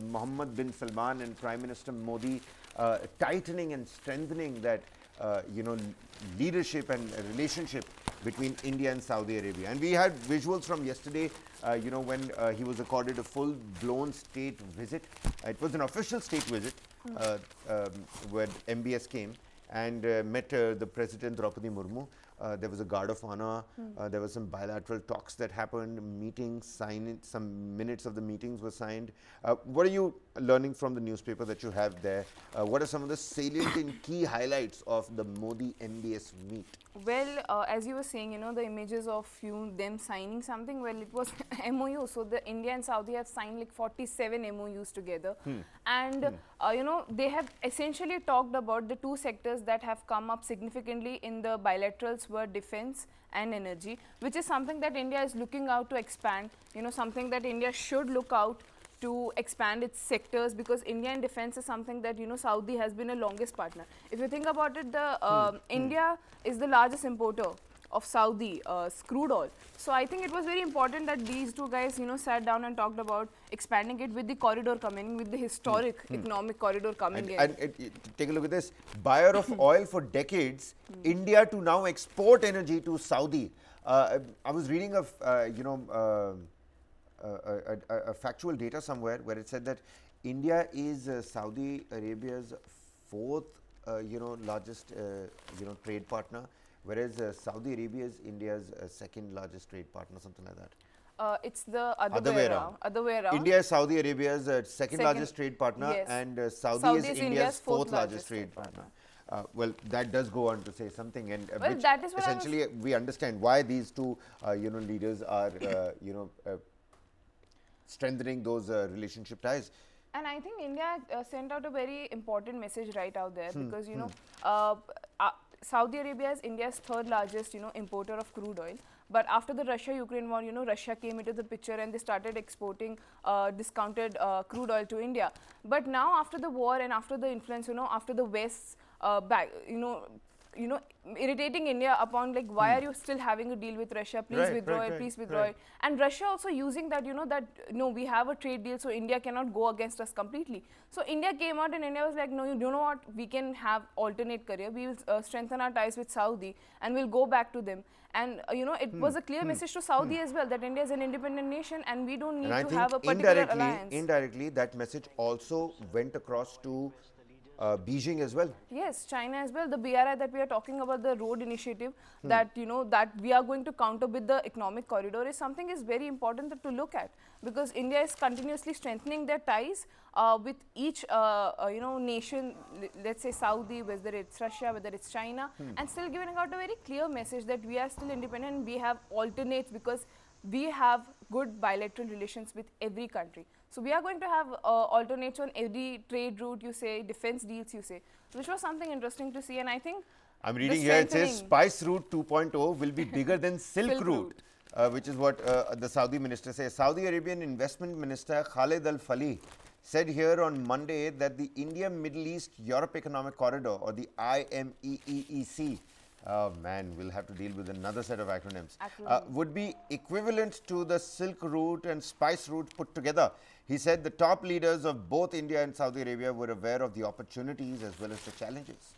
Mohammed bin Salman and Prime Minister Modi tightening and strengthening that leadership and relationship between India and Saudi Arabia. And we had visuals from yesterday, when he was accorded a full-blown state visit. It was an official state visit where MBS came and met the President Draupadi Murmu. There was a guard of honor. There were some bilateral talks that happened, meetings signed, some minutes of the meetings were signed. What are you learning from the newspaper that you have there? What are some of the salient and key highlights of the Modi MBS meet? Well, as you were saying, the images of them signing something, well, it was MOU. So the India and Saudi have signed like 47 MOUs together. And, they have essentially talked about the two sectors that have come up significantly in the bilaterals were defense and energy, which is something that India is looking out to expand, something that India should look out to expand its sectors, because India in defense is something that, Saudi has been a longest partner. If you think about it, India is the largest importer of Saudi crude oil. So I think it was very important that these two guys, sat down and talked about expanding it with the corridor coming, with the historic economic corridor coming in. And take a look at this. Buyer of oil for decades, India to now export energy to Saudi. I was reading of, a factual data somewhere where it said that India is Saudi Arabia's fourth, largest, trade partner, whereas Saudi Arabia is India's second largest trade partner, something like that. It's the other way around. India is Saudi Arabia's second largest trade partner, yes. And Saudi is India's fourth largest trade partner. Well, that does go on to say something, and well, which that is what essentially we understand why these two, leaders are, strengthening those relationship ties. And I think India sent out a very important message right out there, because, Saudi Arabia is India's third largest, importer of crude oil. But after the Russia-Ukraine war, Russia came into the picture and they started exporting discounted crude oil to India. But now after the war and after the influence, after the West's irritating India upon like, why are you still having a deal with Russia? Please withdraw it, please withdraw it. And Russia also using that, no, we have a trade deal, so India cannot go against us completely. So India came out and India was like, no, you know what, we can have alternate career. We will strengthen our ties with Saudi and we'll go back to them. And, it was a clear message to Saudi as well, that India is an independent nation and we don't need to have a particular alliance. Indirectly, that message also went across to Beijing as well. Yes, China as well. The BRI that we are talking about, the road initiative, that that we are going to counter with the economic corridor, is something is very important to look at, because India is continuously strengthening their ties with each nation, let's say Saudi, whether it's Russia, whether it's China, and still giving out a very clear message that we are still independent and we have alternates, because we have good bilateral relations with every country. So we are going to have alternates on every trade route, you say, defense deals, you say, which was something interesting to see. And I think I'm reading here, it says Spice Route 2.0 will be bigger than Silk Route, which is what the Saudi minister says. Saudi Arabian Investment Minister Khalid Al-Falih said here on Monday that the India-Middle East-Europe Economic Corridor, or the IMEEEC, oh man, we'll have to deal with another set of acronyms, would be equivalent to the Silk Route and Spice Route put together. He said the top leaders of both India and Saudi Arabia were aware of the opportunities as well as the challenges.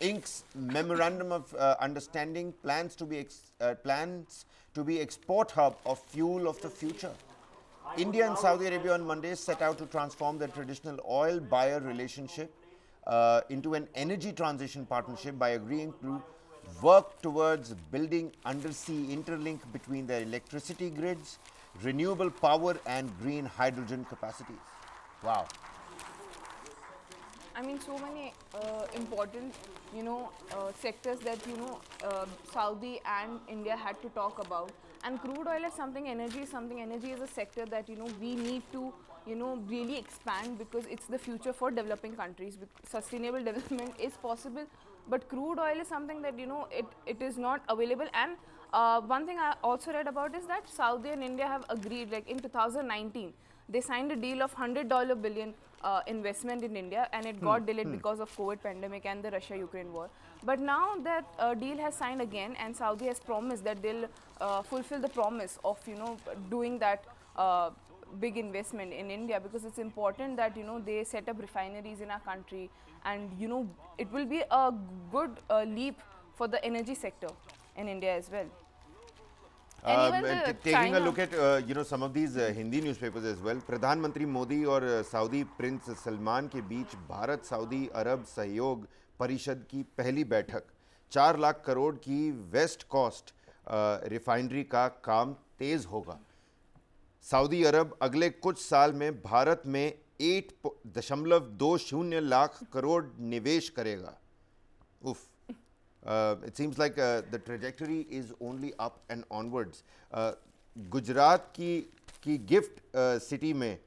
Inc.'s Memorandum of Understanding plans to be export hub of fuel of the future. India and Saudi Arabia on Monday set out to transform their traditional oil buyer relationship into an energy transition partnership by agreeing to work towards building undersea interlink between their electricity grids, renewable power and green hydrogen capacities. Wow. I mean, so many important, sectors that, Saudi and India had to talk about. And crude oil is something, energy is something. Energy is a sector that, we need to, really expand, because it's the future for developing countries. Sustainable development is possible, but crude oil is something that, it is not available. And one thing I also read about is that Saudi and India have agreed, like in 2019, they signed a deal of $100 billion investment in India, and it got delayed because of COVID pandemic and the Russia-Ukraine war. But now that deal has signed again, and Saudi has promised that they'll fulfill the promise of, doing that big investment in India, because it's important that they set up refineries in our country, and it will be a good leap for the energy sector in India as well. And even the Taking a China- look at some of these Hindi newspapers as well. प्रधानमंत्री मोदी और Saudi Prince Salman के बीच Bharat Saudi अरब सहयोग परिषद की पहली बैठक। 4 लाख करोड़ की west coast refinery का काम तेज होगा। सऊदी अरब अगले कुछ साल में भारत में 8.20 लाख करोड़ निवेश करेगा। उफ। It seems like the trajectory is only up and onwards. Gujarat की गिफ्ट सिटी में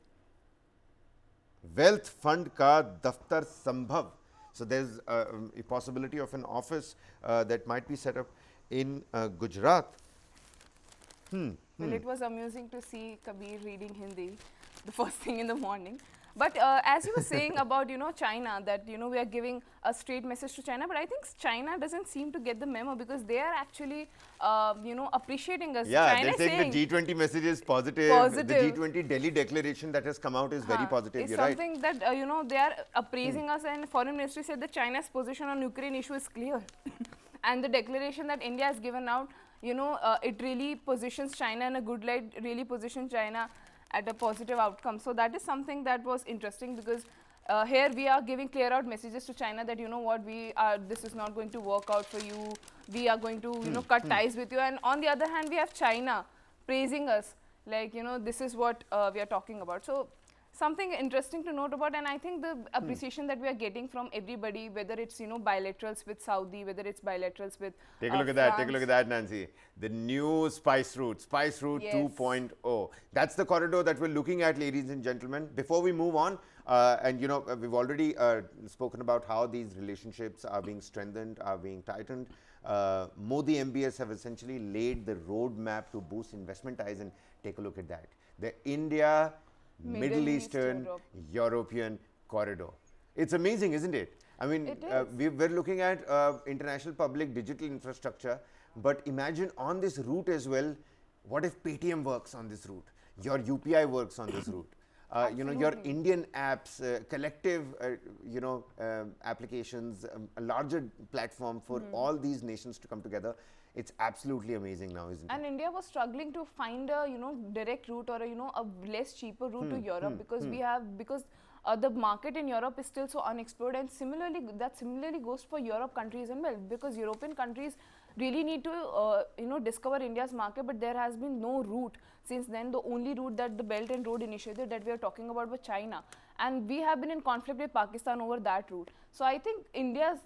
वेल्थ फंड का दफ्तर संभव. So there's a possibility of an office that might be set up in Gujarat. Well, it was amusing to see Kabir reading Hindi the first thing in the morning. But as you were saying about China, that we are giving a straight message to China, but I think China doesn't seem to get the memo, because they are actually appreciating us. Yeah, China they're saying the G20 message is positive. Positive. The G20 Delhi declaration that has come out is very positive. It's You're right. something that they are appraising us, and Foreign Ministry said that China's position on Ukraine issue is clear, and the declaration that India has given out, it really positions China in a good light, really positions China at a positive outcome. So that is something that was interesting, because here we are giving clear out messages to China that this is not going to work out for you. We are going to cut ties with you. And on the other hand, we have China praising us, like this is what we are talking about. So something interesting to note about, and I think the appreciation that we are getting from everybody, whether it's bilaterals with Saudi, whether it's bilaterals with Take a look at that. Take a look at that, Nancy. The new Spice Route 2.0. That's the corridor that we're looking at, ladies and gentlemen. Before we move on, and we've already spoken about how these relationships are being strengthened, are being tightened. Modi MBS have essentially laid the roadmap to boost investment ties, and take a look at that. The India Middle Eastern European corridor. It's amazing, isn't it? I mean, we're looking at international public digital infrastructure, but imagine on this route as well, what if Paytm works on this route? Your UPI works on this route. Your Indian apps, collective, applications, a larger platform for all these nations to come together. It's absolutely amazing now, isn't it? And India was struggling to find a direct route, or a less cheaper route to Europe, because the market in Europe is still so unexplored, and similarly goes for Europe countries as well, because European countries really need to discover India's market, but there has been no route since then. The only route that the Belt and Road Initiative that we are talking about was China, and we have been in conflict with Pakistan over that route. So I think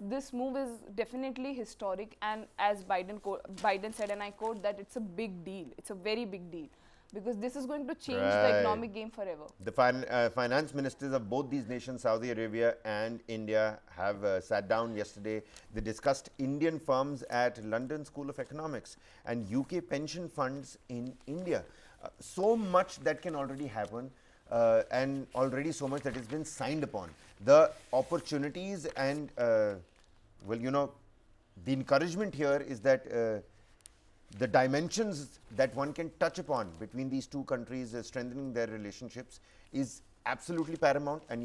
this move is definitely historic, and as Biden said, and I quote, that it's a big deal. It's a very big deal, because this is going to change the economic game forever. The finance ministers of both these nations, Saudi Arabia and India, have sat down yesterday. They discussed Indian firms at London School of Economics and UK pension funds in India. So much that can already happen, and already so much that has been signed upon. The opportunities and, the encouragement here is that the dimensions that one can touch upon between these two countries, strengthening their relationships, is absolutely paramount. And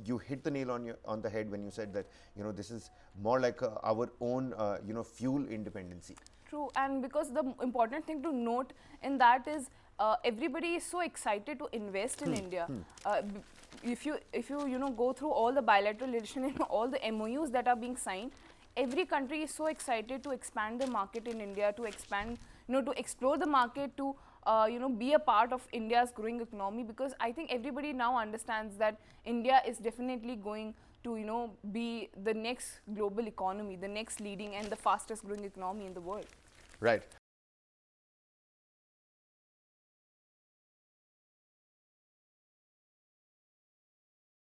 you hit the nail on the head when you said that this is more like our own fuel independency. True, and because the important thing to note in that is everybody is so excited to invest in India. If you go through all the bilateral relation and all the MOUs that are being signed, every country is so excited to expand the market in India, to expand, to explore the market, to be a part of India's growing economy, because I think everybody now understands that India is definitely going to be the next global economy, the next leading and the fastest growing economy in the world. Right.